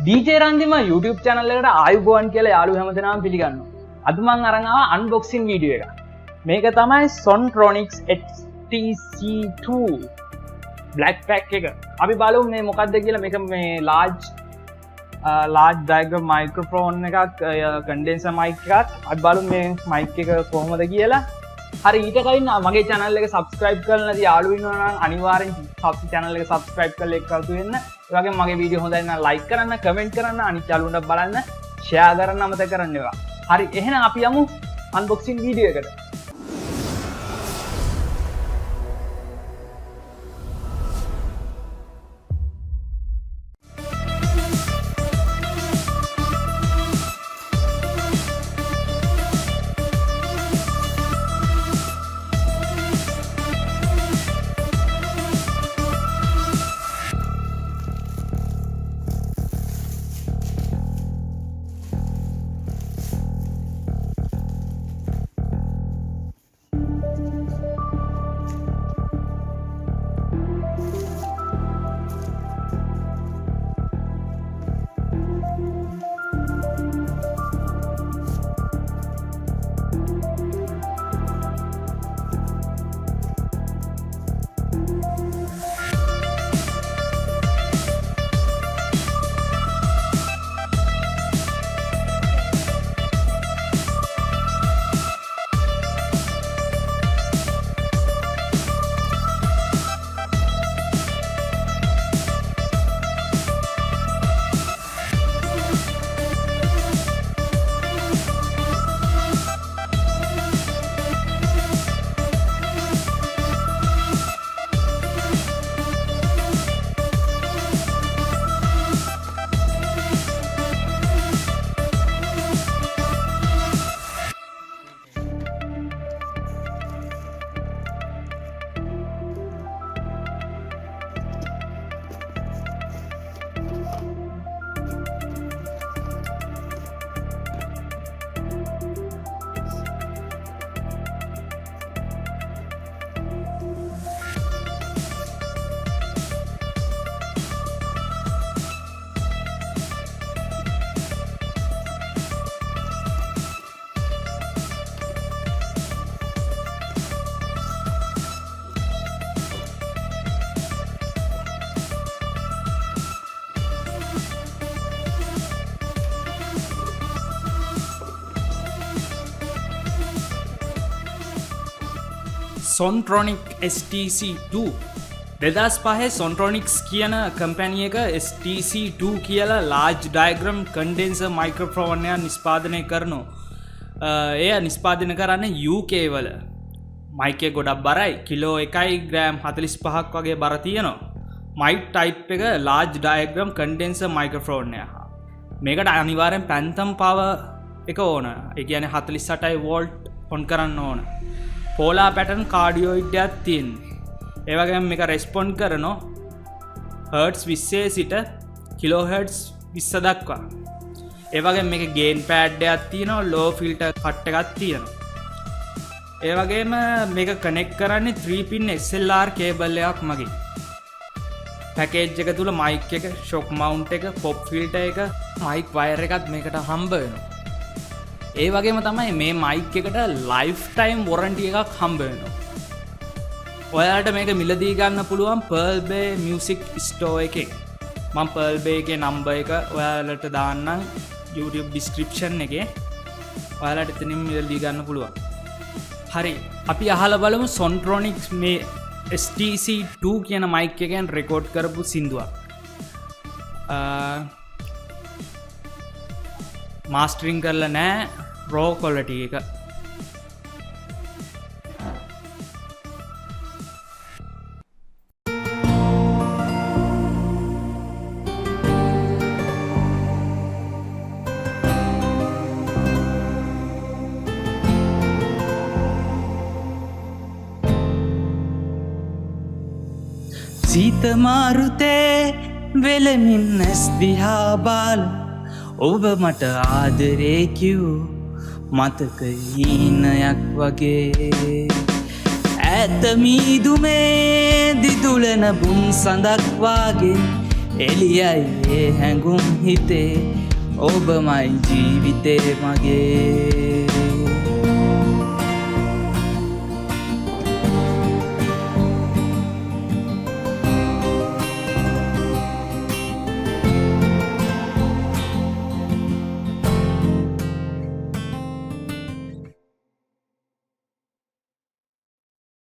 DJ Randima YouTube channel එකට ආයුබෝවන් කියලා යාළුවෝ හැමදෙනාම පිළිගන්නවා. අද මම අරන් ආවා unboxing video එකක්. මේක තමයි Sontronics STC2 black pack එක. අපි බලමු මේ මොකක්ද කියලා. මේක මේ large diagram microphone එකක්, condenser mic එකක්. අපි බලමු මේ mic එක කොහොමද කියලා. හරි, ඊට කලින් මගේ channel එක subscribe කරලා නැති යාළුවෝ ඉන්නවා නම් අනිවාර්යෙන් channel එක subscribe කරලා එක්කතු වෙන්න. ඒ වගේම මගේ වීඩියෝ හොඳයි නම් like කරන්න, comment කරන්න, අනිත් යාළුවන්ට බලන්න, share කරන්න අමතක කරන්න එපා. හරි, එහෙනම් අපි යමු unboxing video එකට. Sontronics STC2 2005 Sontronics කියන කම්පැනි එක STC2 කියලා large diagram condenser microphone එක නිෂ්පාදනය කරනවා. එය නිෂ්පාදනය කරන්නේ UK වල. mic එක ගොඩක් බරයි. කිලෝ 1 ග්‍රෑම් 45ක් වගේ බර තියෙනවා. mic type එක large diagram condenser microphone එක. මේකට අනිවාර්යෙන් phantom power එක ඕන. ඒ කියන්නේ 48 volt on කරන්න ඕන. පෝලා පැටර්න් කාඩියෝයිඩ් එකක් තියෙනවා. ඒ වගේම මේක රෙස්පොන්ඩ් කරනවා හර්ට්ස් 20 සිට කිලෝ හර්ට්ස් 20 දක්වා. ඒ වගේම මේක ගේන් පෑඩ් එකක් තියෙනවා, ලෝ ෆිල්ටර් කට් එකක් තියෙනවා. ඒ වගේම මේක කනෙක්ට් කරන්නේ 3 pin XLR කේබල් එකක් මගින්. පැකේජ් එක තුල mic එක, shock mount එක, pop filter එක, mic wire එකත් මේකට හම්බ වෙනවා. ඒ වගේම තමයි මේ mic එකට lifetime warranty එකක් හම්බ වෙනවා. ඔයාලට මේක මිලදී ගන්න පුළුවන් Pearlbay music store එකෙන්. මම Pearlbay එකේ number එක ඔයාලට දාන්නම් YouTube description එකේ. ඔයාලට එතනින් මිලදී ගන්න පුළුවන්. හරි, අපි අහලා බලමු Sontronics මේ STC2 කියන mic එකෙන් record කරපු සින්දුවක්. mastering කරලා නැහැ, raw quality එක. Seetha Maruthe වෙලමින් ඇස් දිහා බාල ඔබ මට ආදරේ කිව් මතක හීනයක් වගේ ඇත මීදුමේ දිදුලන බුම් සඳක් වාගේ එළියයි හැඟුම් හිතේ ඔබමයි ජීවිතේ මගේ